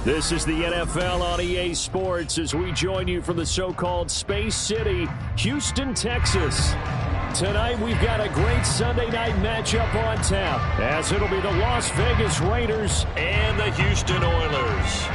This is the NFL on EA Sports as we join you from the so-called Space City, Houston, Texas. Tonight we've got a great Sunday night matchup on tap as it'll be the Las Vegas Raiders and the Houston Oilers.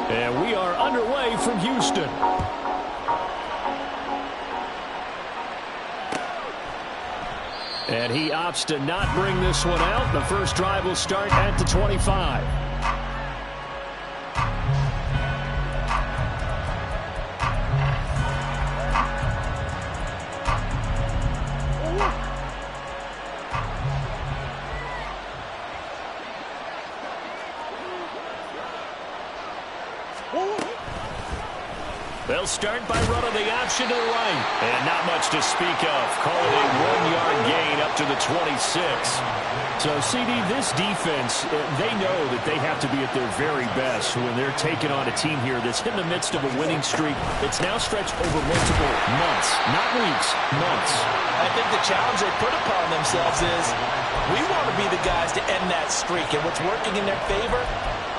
And we are underway from Houston. And he opts to not bring this one out. The first drive will start at the 25. They'll start by running the option to the right. And not much to speak of. Call it a 1-yard gain up to the 26. So, CD, this defense, they know that they have to be at their very best when they're taking on a team here that's in the midst of a winning streak. It's now stretched over multiple months, not weeks, months. I think the challenge they put upon themselves is we want to be the guys to end that streak. And what's working in their favor?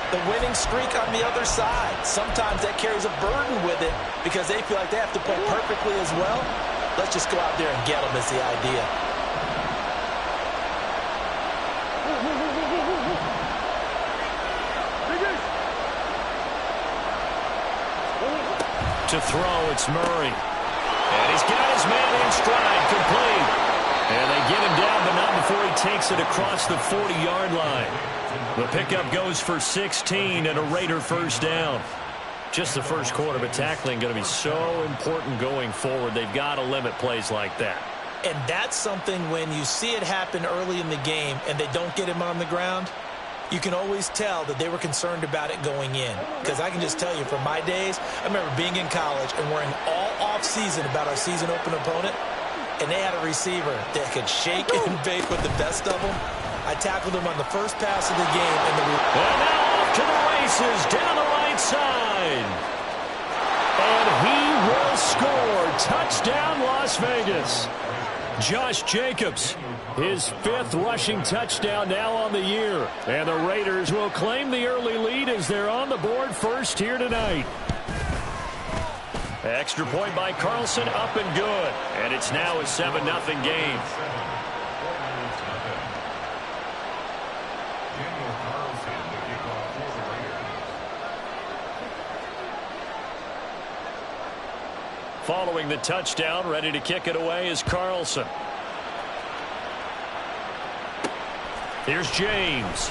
The winning streak on the other side. Sometimes that carries a burden with it because they feel like they have to play perfectly as well. Let's just go out there and get them is the idea. To throw, it's Murray. And he's got his man in stride, complete. And they get him down, but not before he takes it across the 40-yard line. The pickup goes for 16 and a Raider first down. Just the first quarter, but tackling going to be so important going forward. They've got to limit plays like that. And that's something when you see it happen early in the game and they don't get him on the ground, you can always tell that they were concerned about it going in. Because I can just tell you from my days, I remember being in college and worrying all off-season about our season-open opponent, and they had a receiver that could shake and bake with the best of them. I tackled him on the first pass of the game. And now off to the races, down the right side. And he will score. Touchdown, Las Vegas. Josh Jacobs, his 5th rushing touchdown now on the year. And the Raiders will claim the early lead as they're on the board first here tonight. Extra point by Carlson, up and good. And it's now a 7-0 game. Following the touchdown, ready to kick it away is Carlson. Here's James.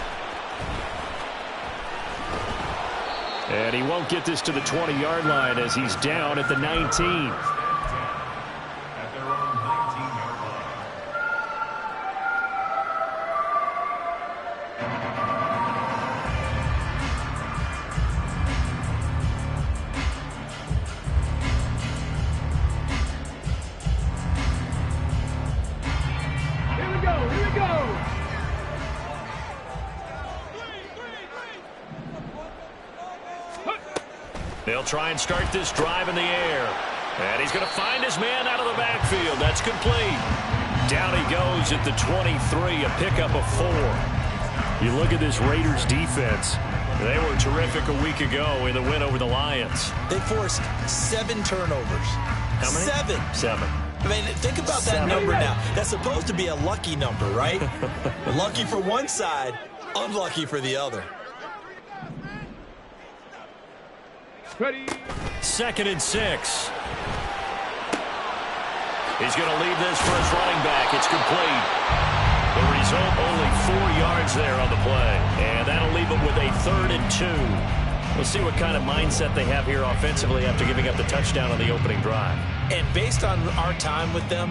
And he won't get this to the 20-yard line as he's down at the 19. They'll try and start this drive in the air. And he's going to find his man out of the backfield. That's complete. Down he goes at the 23, a pickup of 4. You look at this Raiders defense. They were terrific a week ago in the win over the Lions. They forced 7 turnovers. How many? 7. I mean, think about that number now. That's supposed to be a lucky number, right? Lucky for one side, unlucky for the other. Ready. 2nd and 6. He's going to leave this for his running back. It's complete. The result, only 4 yards there on the play. And that'll leave him with a 3rd and 2. We'll see what kind of mindset they have here offensively after giving up the touchdown on the opening drive. And based on our time with them,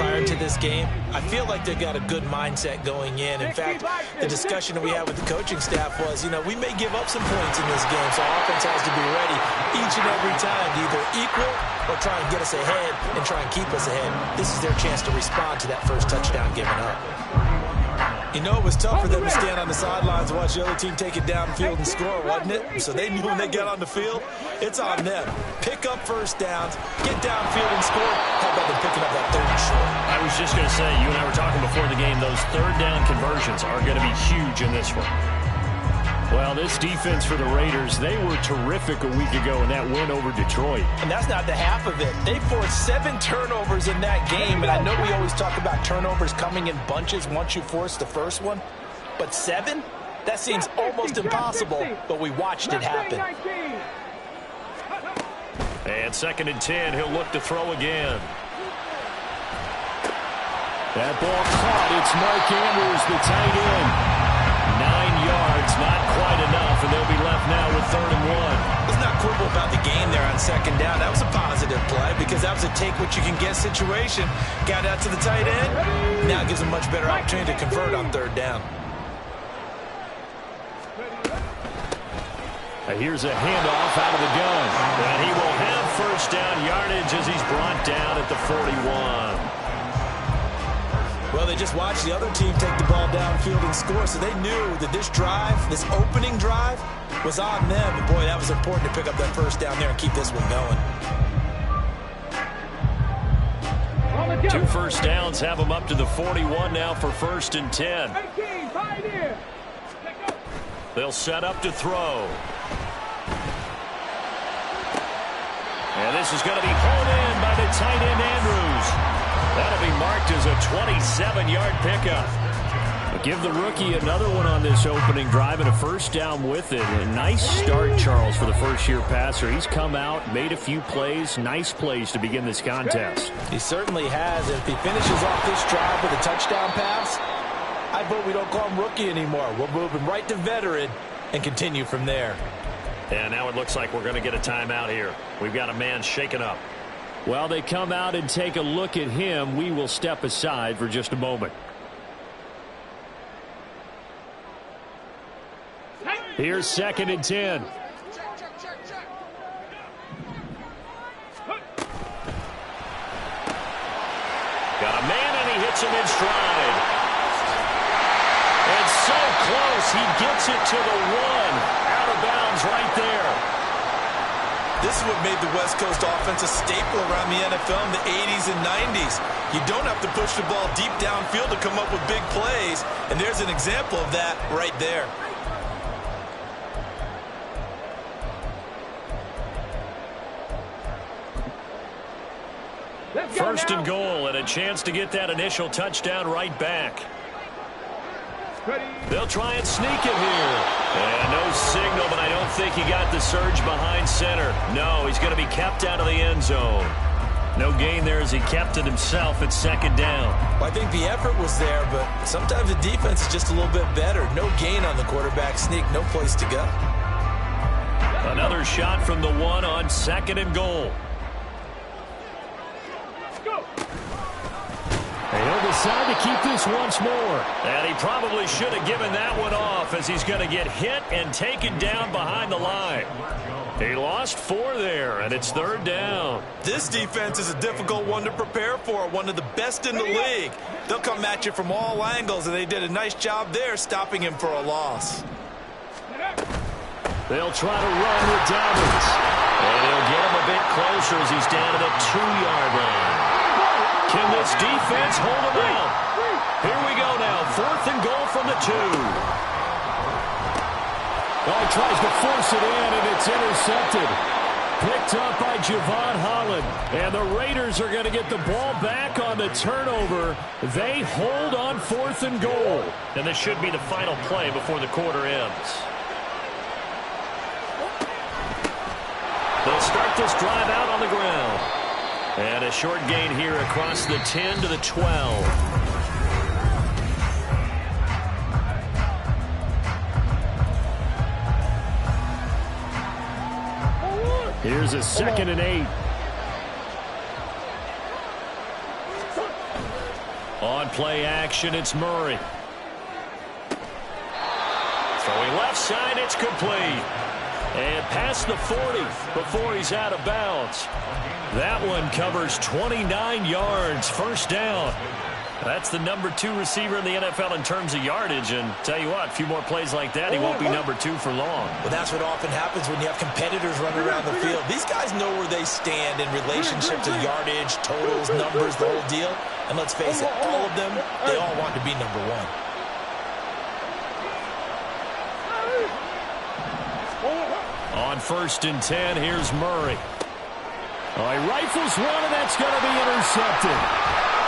prior to this game, I feel like they've got a good mindset going in. In fact, the discussion that we had with the coaching staff was, we may give up some points in this game, so our offense has to be ready each and every time to either equal or try and get us ahead and try and keep us ahead. This is their chance to respond to that first touchdown given up. It was tough for them to stand on the sidelines and watch the other team take it downfield and score, wasn't it? So they knew when they get on the field, it's on them. Pick up first downs, get downfield and score. How about them picking up that third and short? I was just going to say, you and I were talking before the game, those third down conversions are going to be huge in this one. Well, this defense for the Raiders, they were terrific a week ago in that win over Detroit. And that's not the half of it. They forced 7 turnovers in that game, and I know we always talk about turnovers coming in bunches once you force the first one, but 7? That seems almost impossible, but we watched it happen. And 2nd and 10, he'll look to throw again. That ball caught. It's Mark Andrews, the tight end. 9 yards, not quite enough, and they'll be left now with 3rd and 1. Let's not quibble about the game there on 2nd down. That was a positive play because that was a take-what-you-can-get situation. Got out to the tight end. Now gives a much better opportunity to convert on 3rd down. Here's a handoff out of the gun. And he will have first down yardage as he's brought down at the 41. Well, they just watched the other team take the ball downfield and score, so they knew that this drive, this opening drive, was on them. And, boy, that was important to pick up that first down there and keep this one going. 2 first downs have them up to the 41 now for 1st and 10. They'll set up to throw. And this is going to be hauled in by the tight end Andrews. That'll be marked as a 27-yard pickup. But give the rookie another one on this opening drive and a first down with it. A nice start, Charles, for the first-year passer. He's come out, made a few plays, nice plays to begin this contest. He certainly has. If he finishes off this drive with a touchdown pass, I vote we don't call him rookie anymore. We'll move him right to veteran and continue from there. And now it looks like we're going to get a timeout here. We've got a man shaken up. Well, they come out and take a look at him. We will step aside for just a moment. Here's 2nd and 10. Got a man, and he hits him in stride. And so close, he gets it to the 1. Out of bounds right there. This is what made the West Coast offense a staple around the NFL in the 80s and 90s. You don't have to push the ball deep downfield to come up with big plays, and there's an example of that right there. First and goal, and a chance to get that initial touchdown right back. They'll try and sneak it here. And no signal, but I don't think he got the surge behind center. No, he's going to be kept out of the end zone. No gain there as he kept it himself at 2nd down. Well, I think the effort was there, but sometimes the defense is just a little bit better. No gain on the quarterback sneak, no place to go. Another shot from the 1 on 2nd and goal. He'll decide to keep this once more. And he probably should have given that one off as he's going to get hit and taken down behind the line. He lost 4 there, and it's 3rd down. This defense is a difficult one to prepare for, one of the best in the league. They'll come at you from all angles, and they did a nice job there stopping him for a loss. They'll try to run with Dobbins. And he'll get him a bit closer as he's down to the 2-yard line. Can this defense hold him out? Here we go now. 4th and goal from the 2. Oh, he tries to force it in, and it's intercepted. Picked up by Javon Holland. And the Raiders are going to get the ball back on the turnover. They hold on 4th and goal. And this should be the final play before the quarter ends. They'll start this drive out on the ground. And a short gain here across the 10 to the 12. Here's a 2nd and 8. On play action, it's Murray. Throwing left side, it's complete. And past the 40 before he's out of bounds. That one covers 29 yards, first down. That's the number 2 receiver in the NFL in terms of yardage. And tell you what, a few more plays like that, he won't be number 2 for long. Well, that's what often happens when you have competitors running around the field. These guys know where they stand in relationship to yardage, totals, numbers, the whole deal. And let's face it, all of them, they all want to be number 1. On 1st and 10, here's Murray. Oh, he rifles one, and that's going to be intercepted.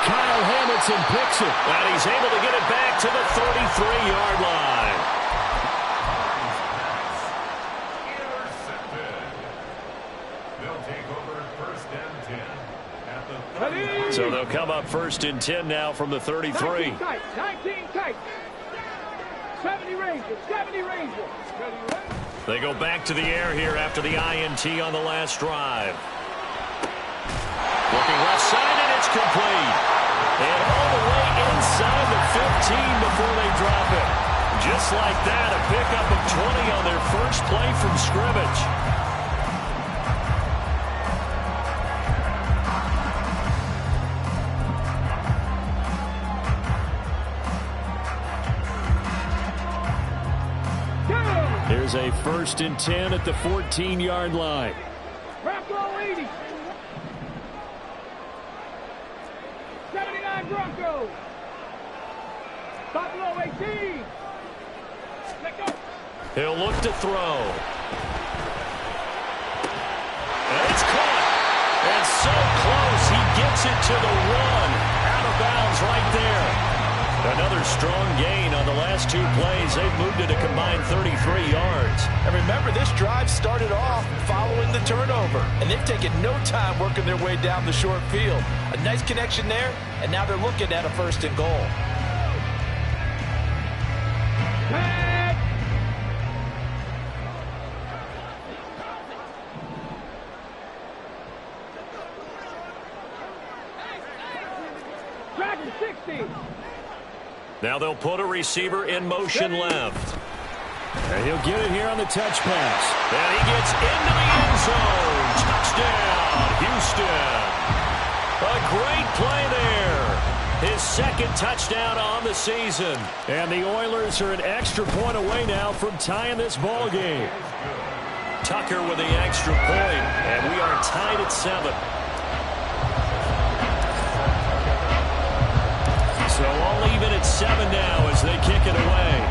Kyle Hamilton picks it. And he's able to get it back to the 33-yard line. They'll take over 1st and 10 at the 30. So they'll come up 1st and 10 now from the 33. 19 tight. 70 Rangers. They go back to the air here after the INT on the last drive. Looking left side, and it's complete. And all the way inside the 15 before they drop it. Just like that, a pickup of 20 on their first play from scrimmage. Here's a 1st and 10 at the 14-yard line. Wrap low 80. 79 Broncos. Top low 18. Let go. He'll look to throw. And it's caught. And so close. He gets it to the 1. Out of bounds right there. Another strong gain on the last 2 plays. They've moved it a combined 33 yards. And remember, this drive started off following the turnover. And they've taken no time working their way down the short field. A nice connection there, and now they're looking at a 1st and goal. Tag. Dragon 60. Now they'll put a receiver in motion left. And he'll get it here on the touch pass. And he gets into the end zone. Touchdown, Houston. A great play there. His 2nd touchdown on the season. And the Oilers are an extra point away now from tying this ball game. Tucker with the extra point, and we are tied at 7. So all even at 7 now as they kick it away.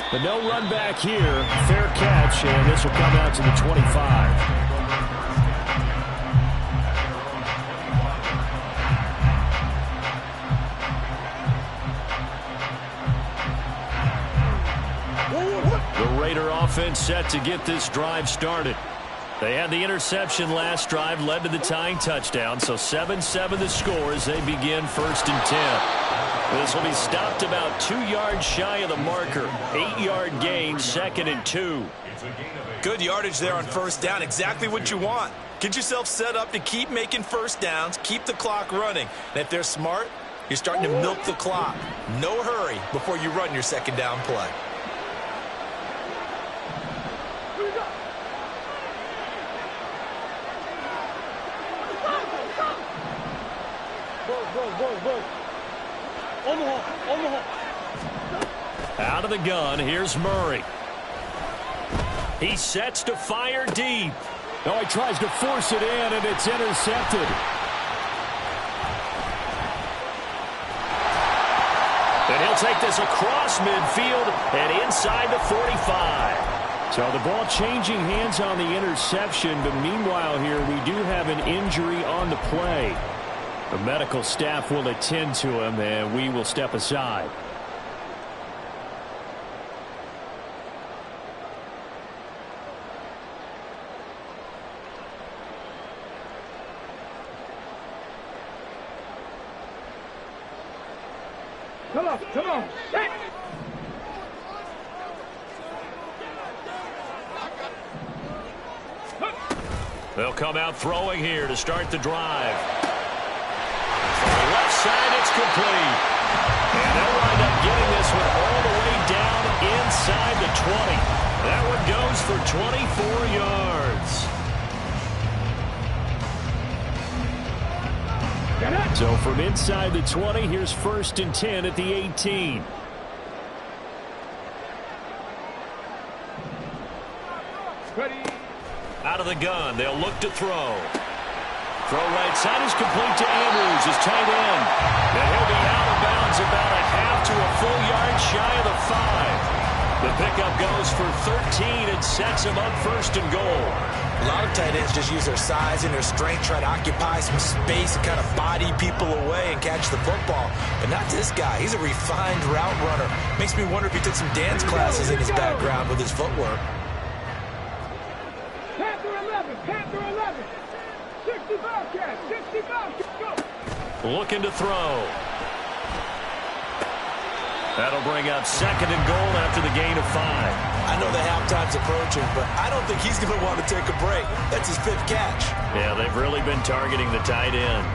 But no run back here. Fair catch, and this will come out to the 25. The Raider offense set to get this drive started. They had the interception last drive, led to the tying touchdown, so 7-7 the score as they begin 1st and 10. This will be stopped about 2 yards shy of the marker. 8-yard gain, 2nd and 2. Good yardage there on 1st down. Exactly what you want. Get yourself set up to keep making 1st downs, keep the clock running. And if they're smart, you're starting to milk the clock. No hurry before you run your 2nd down play. Out of the gun, here's Murray. He sets to fire deep. Oh, he tries to force it in, and it's intercepted. And he'll take this across midfield and inside the 45. So the ball changing hands on the interception, but meanwhile here we do have an injury on the play. The medical staff will attend to him, and we will step aside. Come on. Hey. They'll come out throwing here to start the drive. From the left side, it's complete. And they'll wind up getting this one all the way down inside the 20. That one goes for 24 yards. So from inside the 20, here's 1st and 10 at the 18. Ready. Out of the gun, they'll look to throw. Throw right side is complete to Andrews, his tight end. And he'll be out of bounds about a half to a full yard shy of the 5. The pickup goes for 13 and sets him up 1st and goal. A lot of tight ends just use their size and their strength, try to occupy some space and kind of body people away and catch the football. But not this guy. He's a refined route runner. Makes me wonder if he took some dance classes in his background with his footwork. Panther 11. Panther 11. 60 Bobcats. 60 Bobcats. Go. Looking to throw. That'll bring up 2nd and goal after the gain of 5. I know the halftime's approaching, but I don't think he's going to want to take a break. That's his 5th catch. Yeah, they've really been targeting the tight end.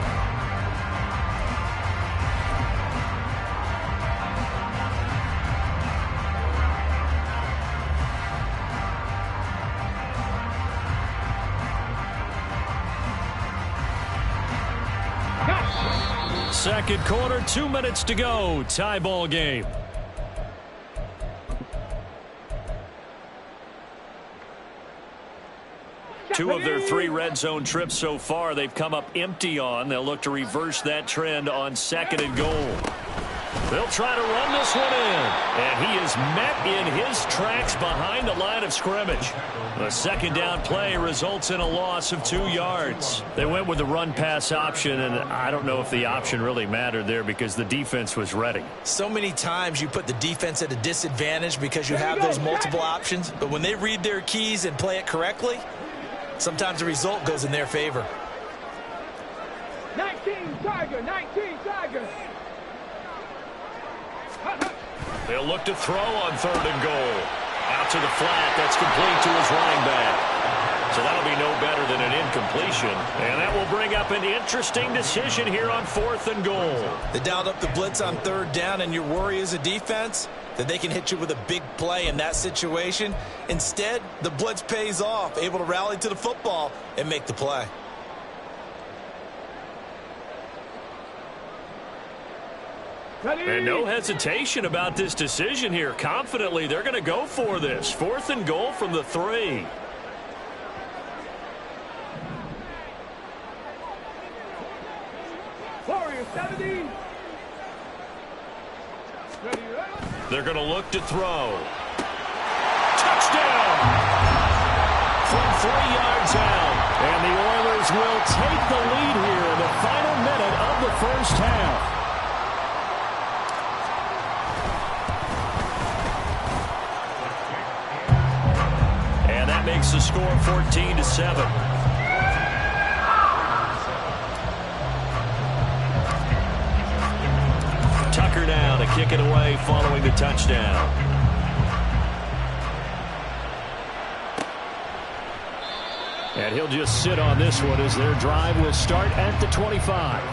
Second quarter, 2 minutes to go. Tie ball game. Two of their 3 red zone trips so far, they've come up empty on. They'll look to reverse that trend on 2nd and goal. They'll try to run this one in. And he is met in his tracks behind the line of scrimmage. The 2nd down play results in a loss of 2 yards. They went with the run-pass option, and I don't know if the option really mattered there because the defense was ready. So many times you put the defense at a disadvantage because you have those multiple options. But when they read their keys and play it correctly, sometimes the result goes in their favor. 19 Tiger. 19 Tiger. They'll look to throw on 3rd and goal. Out to the flat. That's complete to his running back. So that'll be no better than an incompletion. And that will bring up an interesting decision here on 4th and goal. They dialed up the blitz on 3rd down, and your worry as a defense that they can hit you with a big play in that situation. Instead, the blitz pays off, able to rally to the football and make the play. And no hesitation about this decision here. Confidently, they're going to go for this. 4th and goal from the 3. Warrior 70. Ready, they're going to look to throw. Touchdown! From 3 yards out. And the Oilers will take the lead here in the final minute of the 1st half. Makes the score 14-7. Tucker now to kick it away following the touchdown. And he'll just sit on this one as their drive will start at the 25.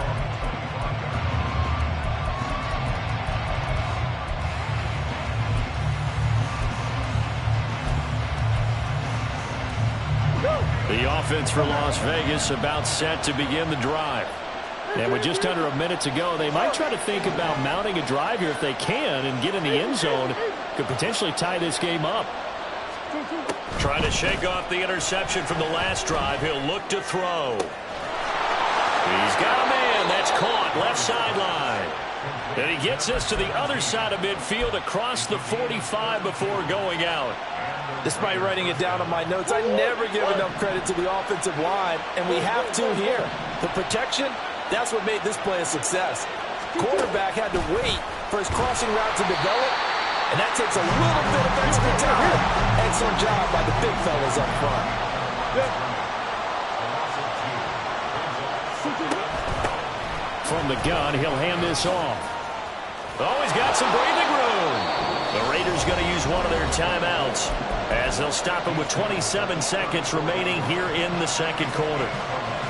The offense for Las Vegas about set to begin the drive. And with just under a minute to go, they might try to think about mounting a drive here if they can and get in the end zone. Could potentially tie this game up. Trying to shake off the interception from the last drive. He'll look to throw. He's got a man. That's caught. Left sideline. And he gets us to the other side of midfield across the 45 before going out. Despite writing it down on my notes, I never give enough credit to the offensive line, and we have to here. The protection, that's what made this play a success. Quarterback had to wait for his crossing route to develop, and that takes a little bit of extra time. Excellent job by the big fellas up front. From the gun, he'll hand this off. Oh, he's got some breathing room. The The Raiders going to use one of their timeouts as they'll stop it with 27 seconds remaining here in the second quarter.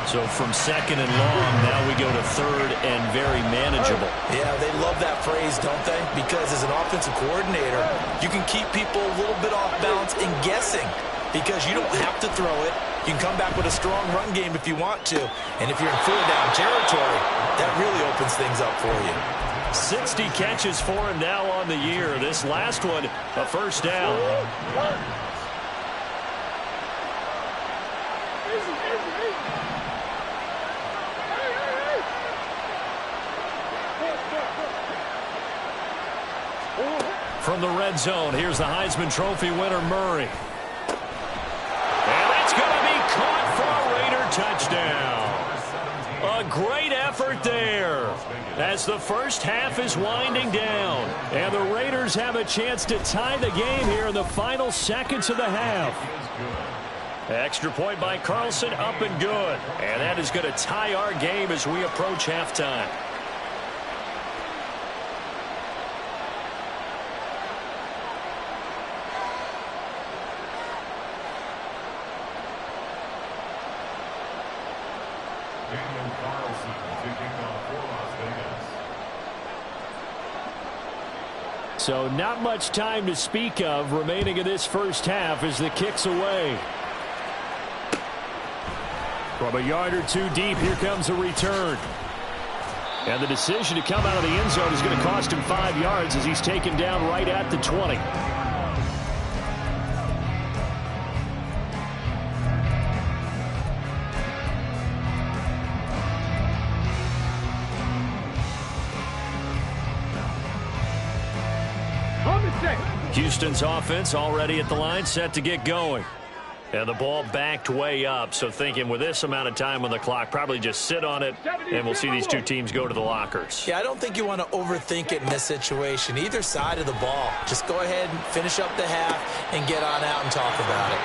So from second and long, now we go to third and very manageable. Yeah, they love that phrase, don't they? Because as an offensive coordinator, you can keep people a little bit off balance and guessing because you don't have to throw it. You can come back with a strong run game if you want to. And if you're in fourth down territory, that really opens things up for you. 60 catches for him now on the year. This last one, a first down. From the red zone, here's the Heisman Trophy winner, Murray. And that's going to be caught for a Raider touchdown. A great effort there as the first half is winding down. And the Raiders have a chance to tie the game here in the final seconds of the half. Extra point by Carlson, up and good. And that is going to tie our game as we approach halftime. So not much time to speak of remaining in this first half as the kick's away. From a yard or two deep, here comes a return. And the decision to come out of the end zone is going to cost him 5 yards as he's taken down right at the 20. Houston's offense already at the line, set to get going. And the ball backed way up, so thinking with this amount of time on the clock, probably just sit on it, and we'll see these two teams go to the lockers. Yeah, I don't think you want to overthink it in this situation. Either side of the ball. Just go ahead and finish up the half and get on out and talk about it.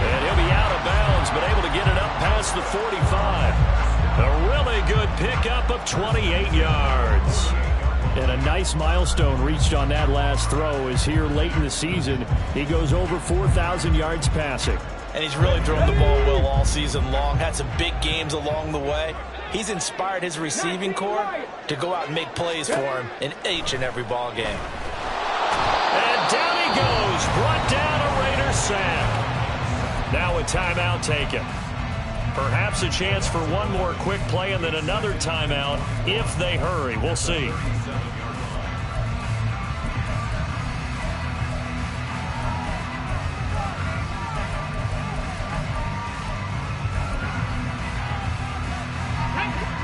And he'll be out of bounds, but able to get it up past the 45. A really good pickup of 28 yards. And a nice milestone reached on that last throw is here late in the season. He goes over 4,000 yards passing. And he's really thrown the ball well all season long. Had some big games along the way. He's inspired his receiving corps to go out and make plays for him in each and every ball game. And down he goes. Brought down a Raider sack. Now a timeout taken. Perhaps a chance for one more quick play and then another timeout if they hurry. We'll see.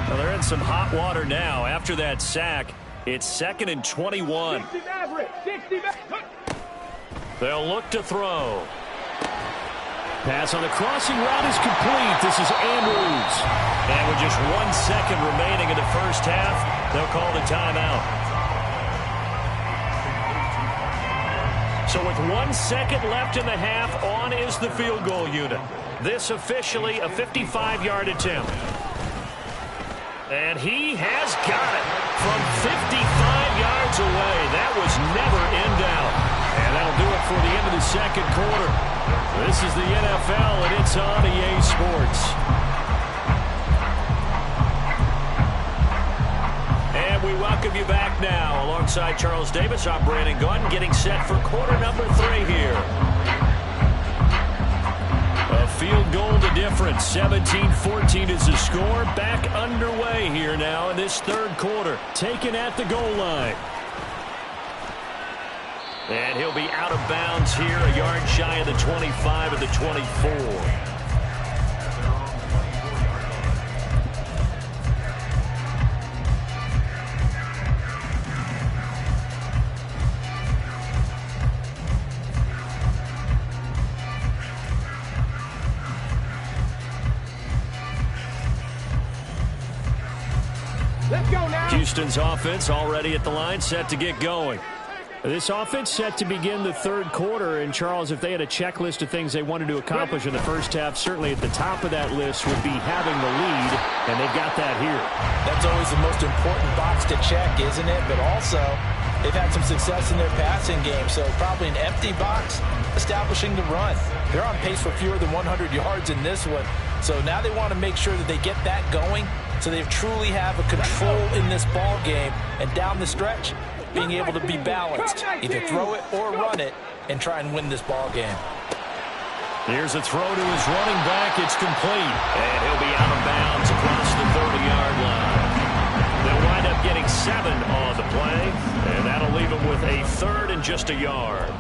Well, they're in some hot water now. After that sack, it's 2nd and 21. They'll look to throw. Pass on the crossing route is complete. This is Andrews. And with just 1 second remaining in the first half, they'll call the timeout. So with 1 second left in the half, on is the field goal unit. This officially a 55-yard attempt. And he has got it from 55 yards away. That was never in doubt. And that'll do it for the end of the second quarter. This is the NFL, and it's on EA Sports. And we welcome you back now. Alongside Charles Davis, I'm Brandon Gaudin, getting set for quarter number 3 here. A field goal to difference. 17-14 is the score. Back underway here now in this third quarter. Taken at the goal line. And he'll be out of bounds here, a yard shy of the 25 of the 24. Let's go now. Houston's offense already at the line, set to get going. This offense set to begin the third quarter, and Charles, if they had a checklist of things they wanted to accomplish in the first half, certainly at the top of that list would be having the lead, and they've got that here. That's always the most important box to check, isn't it? But also, they've had some success in their passing game, so probably an empty box establishing the run. They're on pace for fewer than 100 yards in this one, so now they want to make sure that they get that going so they truly have a control in this ball game, and down the stretch, being able to be balanced, either throw it or run it, and try and win this ball game. Here's a throw to his running back. It's complete, and he'll be out of bounds across the 30-yard line. They'll wind up getting 7 on the play, and that'll leave them with a 3rd and just a yard.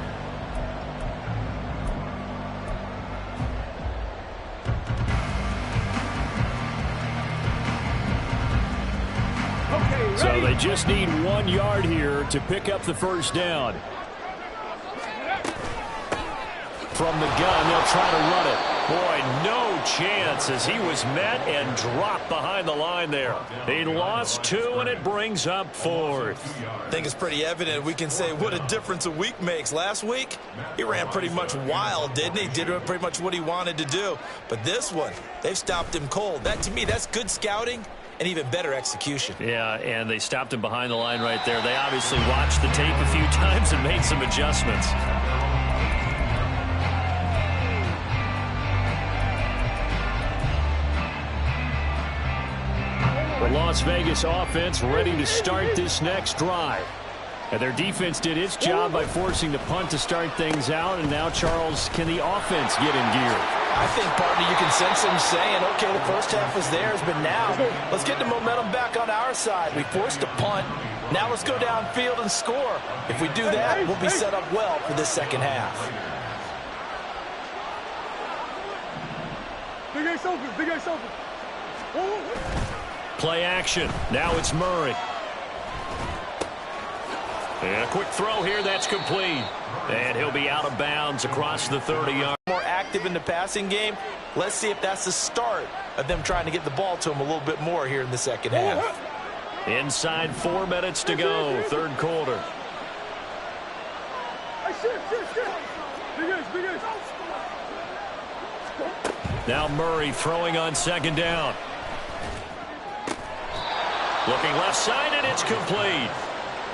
So they just need 1 yard here to pick up the first down. From the gun, they'll try to run it. Boy, no chance as he was met and dropped behind the line there. He lost 2, and it brings up 4th. I think it's pretty evident. We can say what a difference a week makes. Last week, he ran pretty much wild, didn't he? Did pretty much what he wanted to do. But this one, they've stopped him cold. That, to me, that's good scouting and even better execution. Yeah, and they stopped him behind the line right there. They obviously watched the tape a few times and made some adjustments. The Las Vegas offense ready to start this next drive. And their defense did its job by forcing the punt to start things out. And now, Charles, can the offense get in gear? I think, partner, you can sense them saying, okay, the first half was theirs, but now let's get the momentum back on our side. We forced a punt. Now let's go downfield and score. If we do that, we'll be set up well for this second half. Big Ace open, Big Ace open. Play action. Now it's Murray. And a quick throw here. That's complete. And he'll be out of bounds across the 30-yard. More active in the passing game. Let's see if that's the start of them trying to get the ball to him a little bit more here in the second half. Inside 4 minutes to go. Third quarter. Big Ace. Now Murray throwing on second down. Looking left side, and it's complete.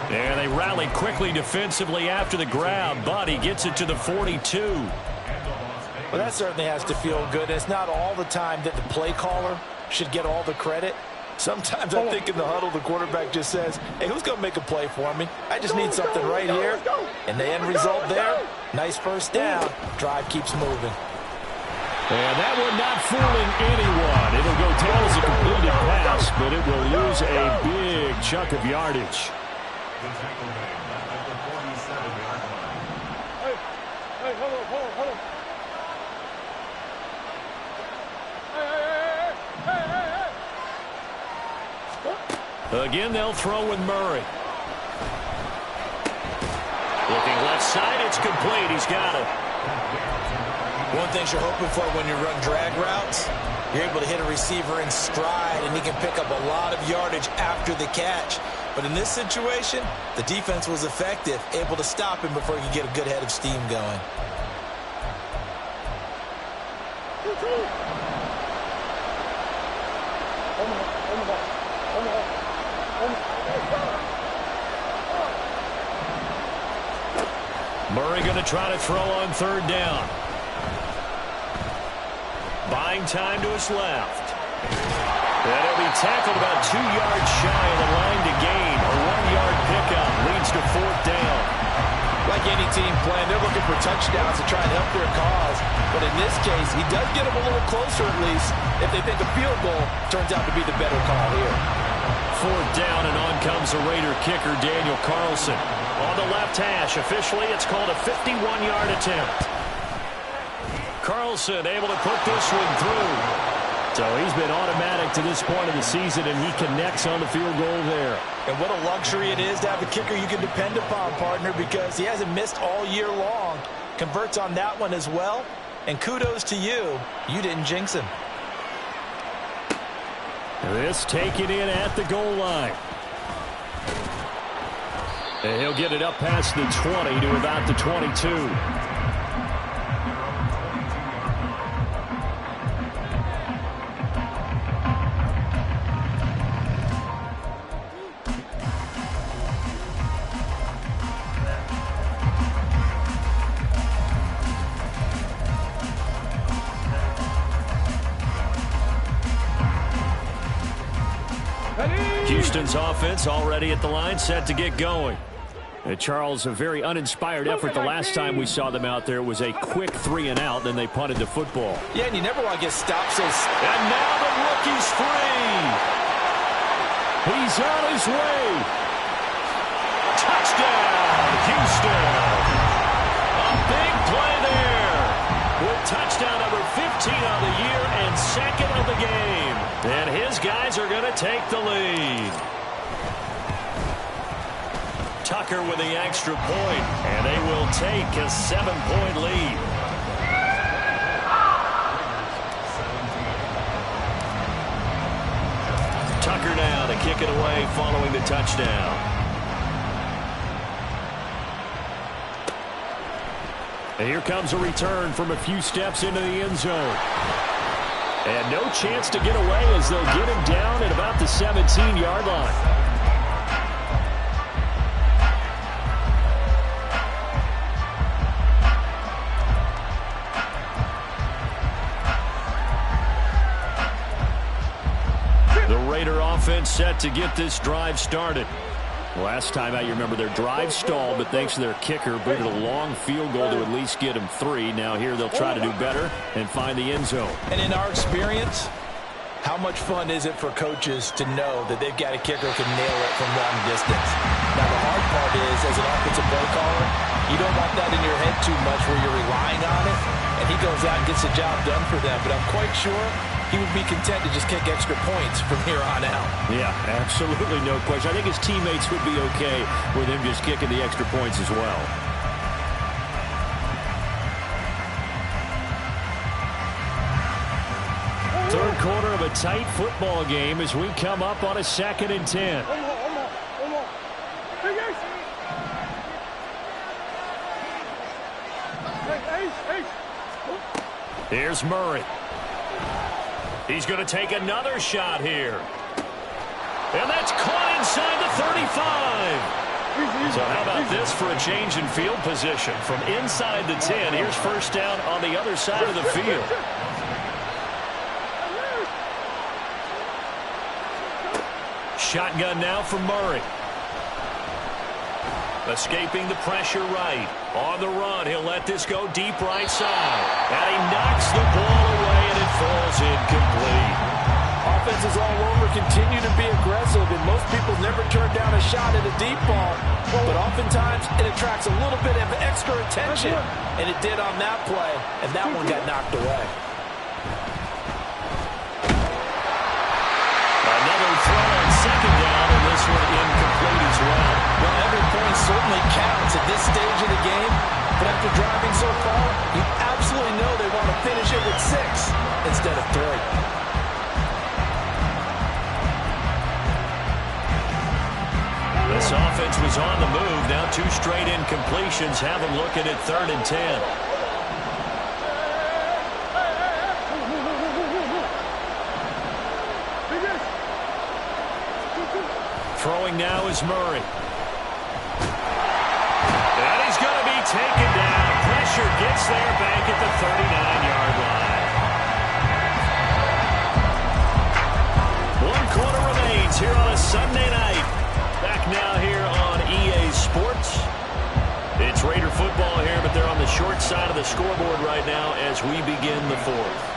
And they rallied quickly defensively after the grab, but he gets it to the 42. Well, that certainly has to feel good. It's not all the time that the play caller should get all the credit. Sometimes I think in the huddle, the quarterback just says, hey, who's going to make a play for me? I just need something right here. And the end result there, nice first down. Drive keeps moving. And that one not fooling anyone. It'll go down as a completed pass, but it will lose a big chunk of yardage. Hey, hold on. Hey. Again, they'll throw with Murray. Looking left side, it's complete. He's got it. One thing you're hoping for when you run drag routes, you're able to hit a receiver in stride, and he can pick up a lot of yardage after the catch. But in this situation, the defense was effective, able to stop him before he could get a good head of steam going. Murray going to try to throw on third down. Buying time to his left. And he'll be tackled about 2 yards shy of the line to gain. A 1-yard pickup leads to fourth down. Like any team playing, they're looking for touchdowns to try and help their cause. But in this case, he does get them a little closer at least if they think a field goal turns out to be the better call here. Fourth down, and on comes the Raider kicker, Daniel Carlson. On the left hash, officially it's called a 51-yard attempt. Carlson able to put this one through. So he's been automatic to this point of the season, and he connects on the field goal there. And what a luxury it is to have a kicker you can depend upon, partner, because he hasn't missed all year long. Converts on that one as well. And kudos to you. You didn't jinx him. This taken in at the goal line. And he'll get it up past the 20 to about the 22. Houston's offense already at the line, set to get going. Charles, a very uninspired effort the last time we saw them out there. It was a quick 3-and-out, then they punted the football. Yeah, and you never want to get stopped so... And now the rookie's free. He's on his way. Touchdown, Houston. A big play there. With touchdown number 15 on the year and second of the game. And his guys are going to take the lead. Tucker with the extra point, and they will take a 7-point lead. Tucker now to kick it away following the touchdown. And here comes a return from a few steps into the end zone. And no chance to get away as they'll get him down at about the 17-yard line. Offense set to get this drive started. Last time out, you remember their drive stalled, but thanks to their kicker, booted a long field goal to at least get them 3. Now here they'll try to do better and find the end zone. And in our experience, how much fun is it for coaches to know that they've got a kicker who can nail it from long distance? Now the hard part is, as an offensive play caller, you don't want that in your head too much where you're relying on it, and he goes out and gets the job done for them. But I'm quite sure he would be content to just kick extra points from here on out. Yeah, absolutely no question. I think his teammates would be okay with him just kicking the extra points as well. Third quarter of a tight football game as we come up on a 2nd and 10. Here's Murray. He's going to take another shot here. And that's caught inside the 35. So how about this for a change in field position? From inside the 10, here's first down on the other side of the field. Shotgun now from Murray. Escaping the pressure right. On the run, he'll let this go deep right side. And he knocks the ball away, and it falls incomplete. Offenses all over continue to be aggressive, and most people never turn down a shot at a deep ball. But oftentimes, it attracts a little bit of extra attention. And it did on that play, and that one got knocked away. Another throw on second down, and this one incomplete as well. Well, every point certainly counts at this stage of the game. But after driving so far, you absolutely know they want to finish it with 6 instead of 3. This offense was on the move. Now 2 straight incompletions have them looking at 3rd and 10. Throwing now is Murray. And he's going to be taken down. Pressure gets there back at the 39-yard line. 1 quarter remains here on a Sunday night. Back now here on EA Sports. It's Raider football here, but they're on the short side of the scoreboard right now as we begin the 4th.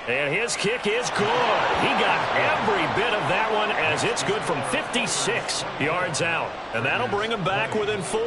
And his kick is good. He got every bit of that one as it's good from 56 yards out. And that'll bring him back within 4.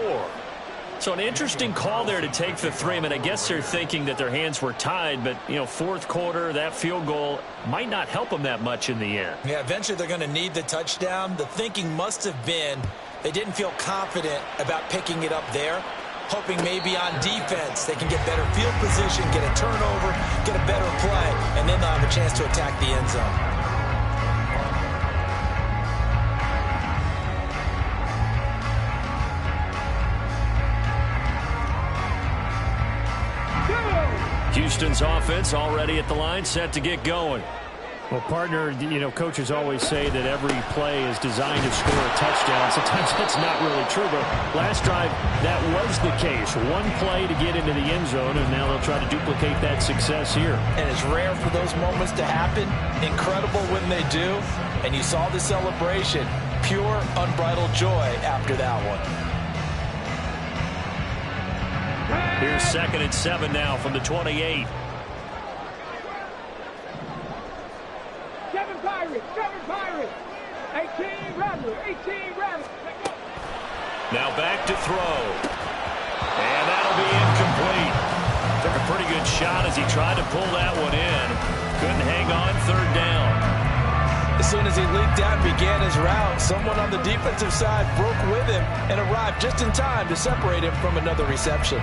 So an interesting call there to take the 3. I mean, I guess they're thinking that their hands were tied, but, you know, 4th quarter, that field goal might not help them that much in the end. Yeah, eventually they're going to need the touchdown. The thinking must have been they didn't feel confident about picking it up there, hoping maybe on defense they can get better field position, get a turnover, get a better play, and then they'll have a chance to attack the end zone. Houston's offense already at the line, set to get going. Well, partner, you know, coaches always say that every play is designed to score a touchdown. Sometimes that's not really true, but last drive, that was the case. One play to get into the end zone, and now they'll try to duplicate that success here. And it's rare for those moments to happen. Incredible when they do. And you saw the celebration. Pure, unbridled joy after that one. Here's 2nd and 7 now from the 28. 7 Pirates. 18 Rattler. Now back to throw. And that'll be incomplete. Took a pretty good shot as he tried to pull that one in. Couldn't hang on 3rd down. As soon as he leaked out and began his route, someone on the defensive side broke with him and arrived just in time to separate him from another reception.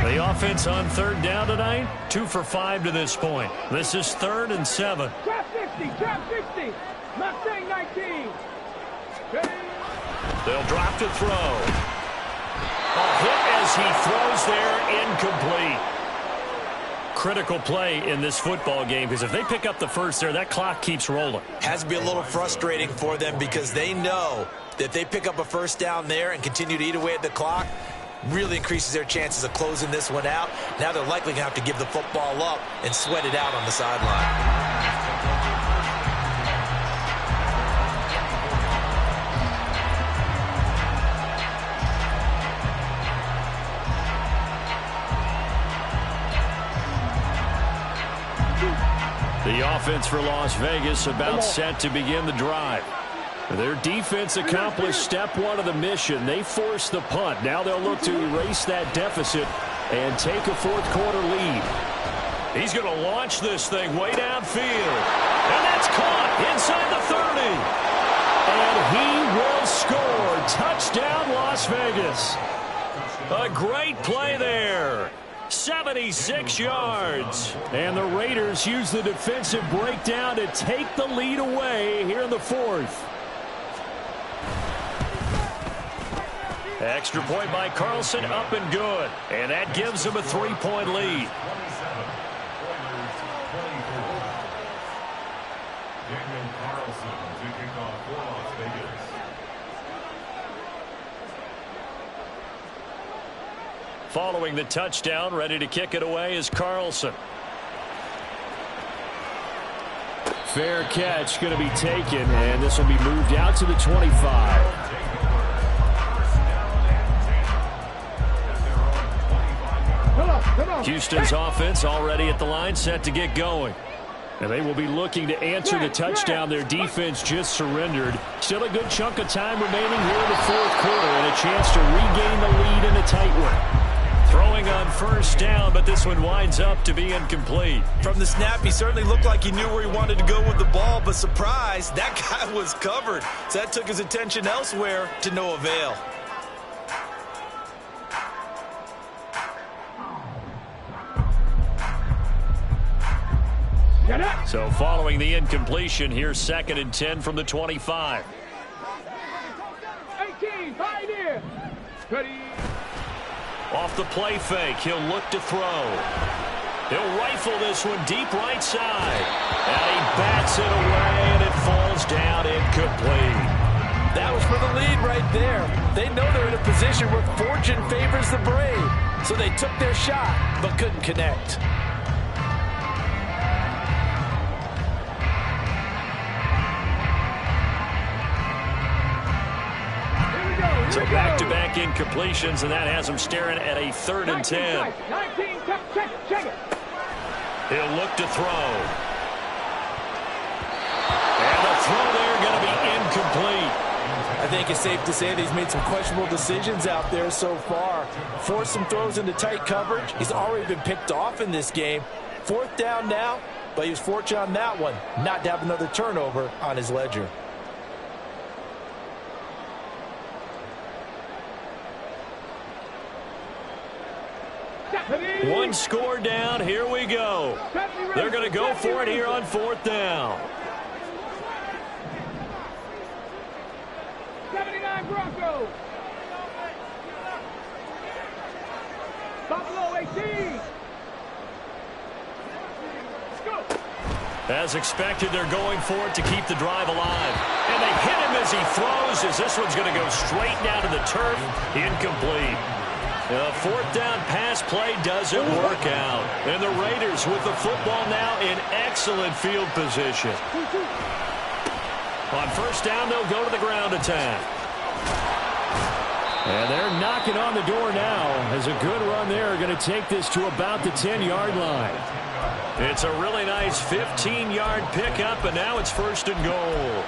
The offense on 3rd down tonight, 2 for 5 to this point. This is 3rd and 7. Trap 60. Mustang 19. They'll drop to throw. A hit as he throws there, incomplete. Critical play in this football game, because if they pick up the first there, that clock keeps rolling. Has to be a little frustrating for them because they know that if they pick up a first down there and continue to eat away at the clock, really increases their chances of closing this one out. Now they're likely going to have to give the football up and sweat it out on the sideline. The offense for Las Vegas about set to begin the drive. Their defense accomplished step 1 of the mission. They forced the punt. Now they'll look to erase that deficit and take a 4th quarter lead. He's going to launch this thing way downfield. And that's caught inside the 30. And he will score. Touchdown, Las Vegas. A great play there. 76 yards. And the Raiders use the defensive breakdown to take the lead away here in the 4th. Extra point by Carlson, up and good. And that gives them a 3-point lead. Daniel Carlson to kick off for Las Vegas. Following the touchdown, ready to kick it away is Carlson. Fair catch going to be taken, and this will be moved out to the 25. Houston's offense already at the line, set to get going. And they will be looking to answer the touchdown their defense just surrendered. Still a good chunk of time remaining here in the 4th quarter, and a chance to regain the lead in a tight one. Throwing on 1st down, but this one winds up to be incomplete. From the snap, he certainly looked like he knew where he wanted to go with the ball, but surprise, that guy was covered. So that took his attention elsewhere to no avail. So following the incompletion, here's 2nd and 10 from the 25. 18, pioneer. Ready. Off the play fake, he'll look to throw. He'll rifle this one deep right side. And he bats it away, and it falls down incomplete. That was for the lead right there. They know they're in a position where fortune favors the brave. So they took their shot, but couldn't connect. So back-to-back incompletions, and that has him staring at a 3rd and 10. 19, check it. He'll look to throw. And the throw there going to be incomplete. I think it's safe to say that he's made some questionable decisions out there so far. Forced some throws into tight coverage. He's already been picked off in this game. 4th down now, but he was fortunate on that one not to have another turnover on his ledger. One score down. Here we go. They're going to go for it here on 4th down. Flag Broncos. Buffalo 18. Let's go. As expected, they're going for it to keep the drive alive. And they hit him as he throws, as this one's going to go straight down to the turf. Incomplete. The fourth down pass play doesn't work out. And the Raiders with the football now in excellent field position. On first down, they'll go to the ground attack. And they're knocking on the door now as a good run there are going to take this to about the 10-yard line. It's a really nice 15-yard pickup, and now it's first and goal.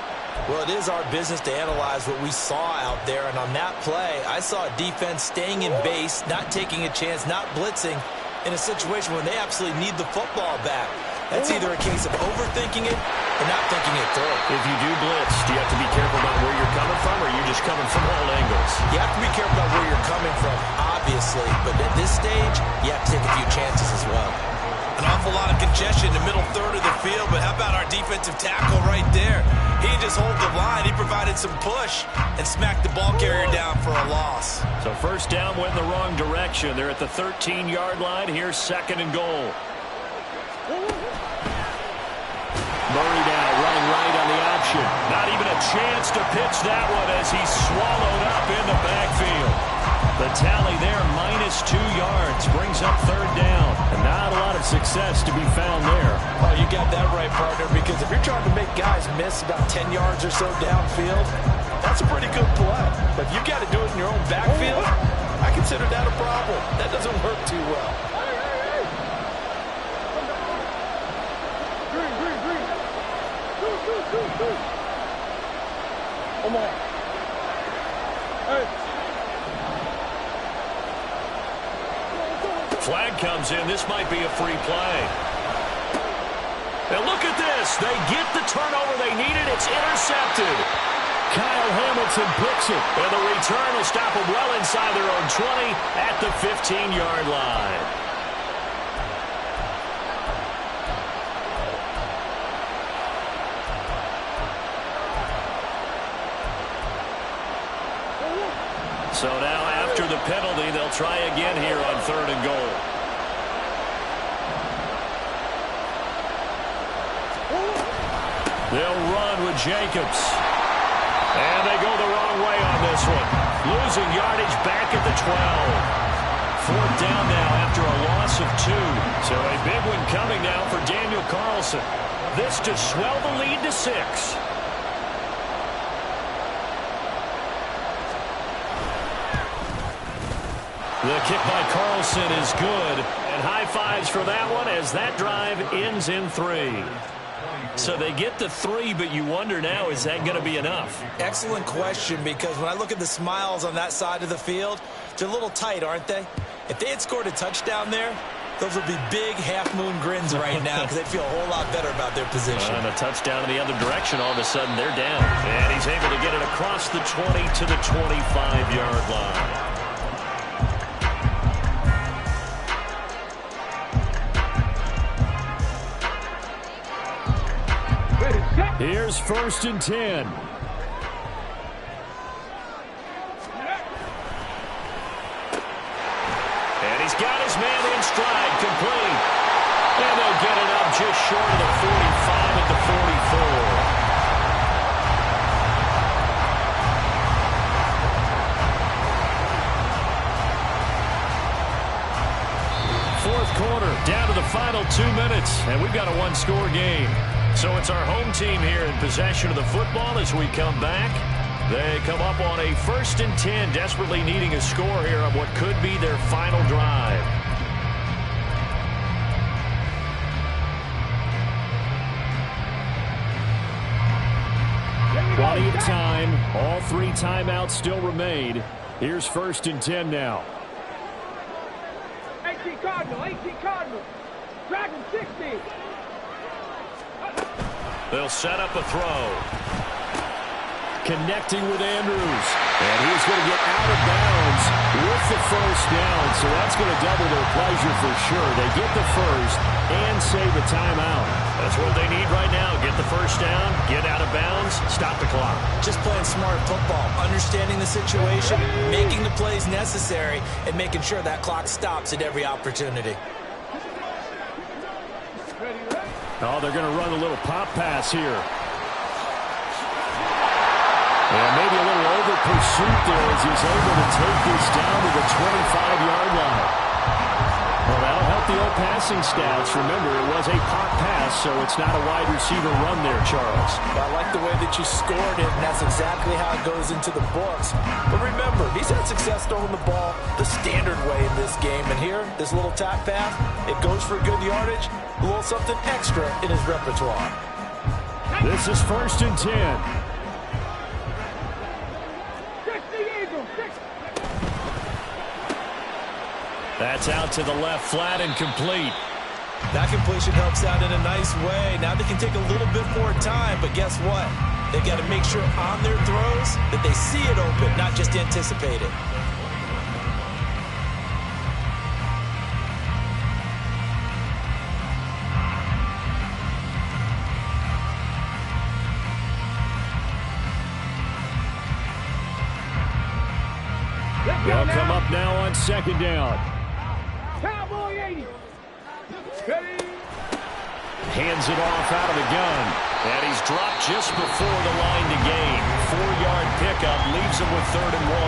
Well, it is our business to analyze what we saw out there, and on that play, I saw a defense staying in base, not taking a chance, not blitzing in a situation when they absolutely need the football back. That's either a case of overthinking it or not thinking it through. If you do blitz, do you have to be careful about where you're coming from, or are you just coming from all angles? You have to be careful about where you're coming from, obviously, but at this stage, you have to take a few chances as well. An awful lot of congestion in the middle third of the field, but how about our defensive tackle right there? He just hold the line. He provided some push and smacked the ball carrier down for a loss. So first down went in the wrong direction. They're at the 13-yard line. Here's second and goal. Murray now running right on the option. Not even a chance to pitch that one as he's swallowed up in the backfield. The tally there, -2 yards, brings up third down. And not a lot of success to be found there. Oh, you got that right, partner, because if you're trying to make guys miss about 10 yards or so downfield, that's a pretty good play. But if you got to do it in your own backfield, I consider that a problem. That doesn't work too well. Green. Two. Come on. Hey. Flag comes in. This might be a free play. And look at this. They get the turnover they needed. It's intercepted. Kyle Hamilton picks it. And the return will stop them well inside their own 20 at the 15-yard line. So now after the penalty, they'll try again here on third and goal. They'll run with Jacobs. And they go the wrong way on this one. Losing yardage back at the 12. Fourth down now after a loss of 2. So a big one coming now for Daniel Carlson. This to swell the lead to 6. The kick by Carlson is good. And high fives for that one as that drive ends in 3. So they get the 3, but you wonder now, is that going to be enough? Excellent question, because when I look at the smiles on that side of the field, they're a little tight, aren't they? If they had scored a touchdown there, those would be big half-moon grins right now because they'd feel a whole lot better about their position. And a touchdown in the other direction, all of a sudden they're down. And he's able to get it across the 20 to the 25-yard line. Here's first and 10. And he's got his man in stride, complete. And they'll get it up just short of the 45 at the 44. Fourth quarter, down to the final 2 minutes, and we've got a one-score game. So it's our home team here in possession of the football as we come back. They come up on a first and 10, desperately needing a score here on what could be their final drive. Plenty of time. All 3 timeouts still remain. Here's first and 10 now. 18 Cardinal. Dragon 60. They'll set up a throw. Connecting with Andrews. And he's going to get out of bounds with the first down, so that's going to double their pleasure for sure. They get the first and save a timeout. That's what they need right now. Get the first down, get out of bounds, stop the clock. Just playing smart football, understanding the situation, making the plays necessary, and making sure that clock stops at every opportunity. Oh, they're going to run a little pop pass here. And maybe a little over pursuit there as he's able to take this down to the 25-yard line. Well, that'll help the old passing stats. Remember, it was a pop pass, so it's not a wide receiver run there, Charles. I like the way that you scored it, and that's exactly how it goes into the books. But remember, he's had success throwing the ball the standard way in this game. And here, this little tap pass, it goes for good yardage, a little something extra in his repertoire. This is 1st and 10. That's out to the left, flat and complete. That completion helps out in a nice way. Now they can take a little bit more time, but guess what? They've got to make sure on their throws that they see it open, not just anticipate it. They'll come up now on 2nd down. Cowboy 80. Ready. Hands it off out of the gun. And he's dropped just before the line to gain. 4-yard pickup leaves him with 3rd and 1.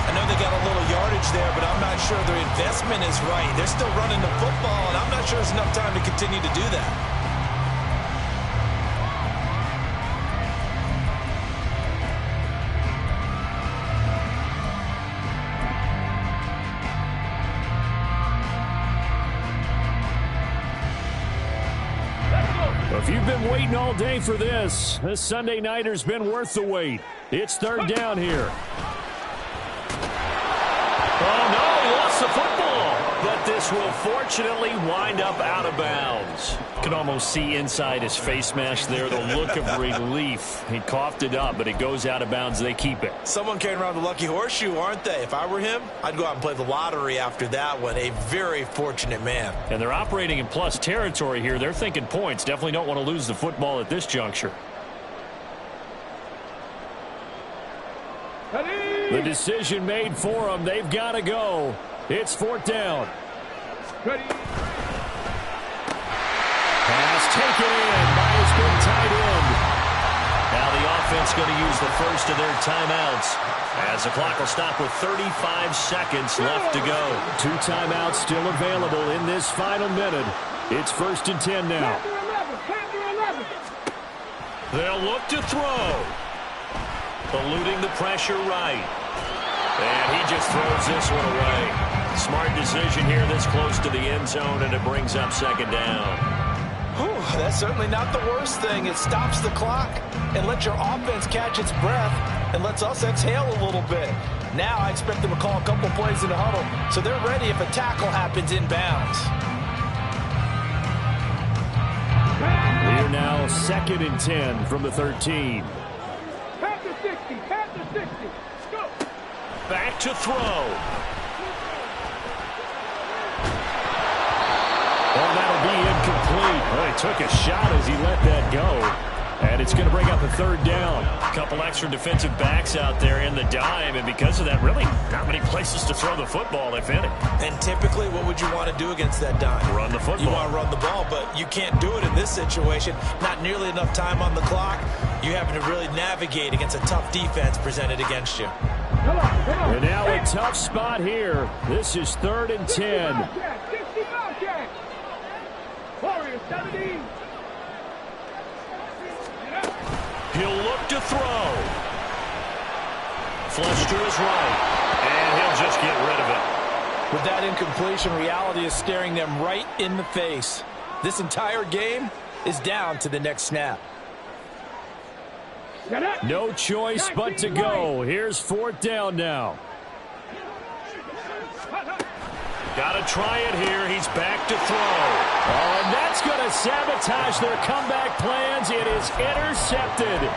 I know they got a little yardage there, but I'm not sure their investment is right. They're still running the football, and I'm not sure there's enough time to continue to do that. If you've been waiting all day for this Sunday nighter's been worth the wait. It's 3rd down here. Oh, no, he lost the football. But this will fortunately wind up out of bounds. You can almost see inside his face mask there the look of relief. He coughed it up, but it goes out of bounds. They keep it. Someone carrying around the lucky horseshoe, aren't they? If I were him, I'd go out and play the lottery after that one. A very fortunate man. And they're operating in plus territory here. They're thinking points. Definitely don't want to lose the football at this juncture. The decision made for them. They've got to go. It's 4th down. Ready. Pass taken in by his big tight end. Now the offense going to use the first of their timeouts as the clock will stop with 35 seconds left to go. 2 timeouts still available in this final minute. It's 1st and 10 now. They'll look to throw. Eluding the pressure right. And he just throws this one away. Smart decision here this close to the end zone, and it brings up 2nd down. Whew, that's certainly not the worst thing. It stops the clock and lets your offense catch its breath and lets us exhale a little bit. Now I expect them to call a couple plays in the huddle, so they're ready if a tackle happens inbounds. We're now 2nd and 10 from the 13. Pass to 60. Pass to 60. Go. Back to throw. Oh, that'll be incomplete. Well, he took a shot as he let that go. And it's going to bring up a 3rd down. A couple extra defensive backs out there in the dime, and because of that, really not many places to throw the football, if any. And typically, what would you want to do against that dime? Run the football. You want to run the ball, but you can't do it in this situation. Not nearly enough time on the clock. You're having to really navigate against a tough defense presented against you. Come on, come on. And now a tough spot here. This is 3rd and 10. 60 Bobcats. Warriors 17. He'll look to throw. Flush to his right. And he'll just get rid of it. With that incompletion, reality is staring them right in the face. This entire game is down to the next snap. No choice but to go. Here's 4th down now. Got to try it here. He's back to throw. Oh, and that's going to sabotage their comeback plans. It is intercepted.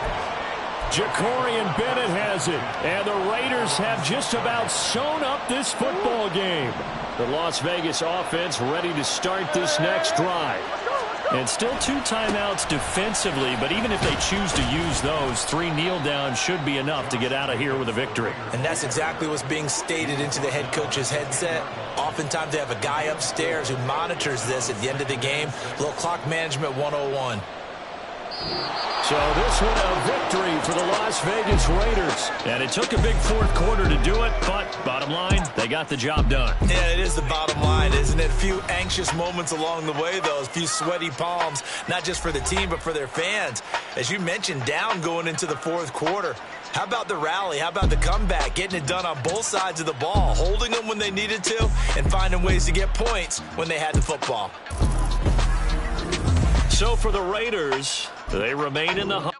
Jacorian Bennett has it, and the Raiders have just about sewn up this football game. The Las Vegas offense ready to start this next drive. And still 2 timeouts defensively, but even if they choose to use those, 3 kneel downs should be enough to get out of here with a victory. And that's exactly what's being stated into the head coach's headset. Oftentimes they have a guy upstairs who monitors this at the end of the game. A little clock management 101. So this one a victory for the Las Vegas Raiders. And it took a big 4th quarter to do it, but bottom line, they got the job done. Yeah, it is the bottom line, isn't it? A few anxious moments along the way, though. A few sweaty palms, not just for the team, but for their fans. As you mentioned, down going into the 4th quarter. How about the rally? How about the comeback? Getting it done on both sides of the ball, holding them when they needed to, and finding ways to get points when they had the football. So for the Raiders, they remain in the hunt.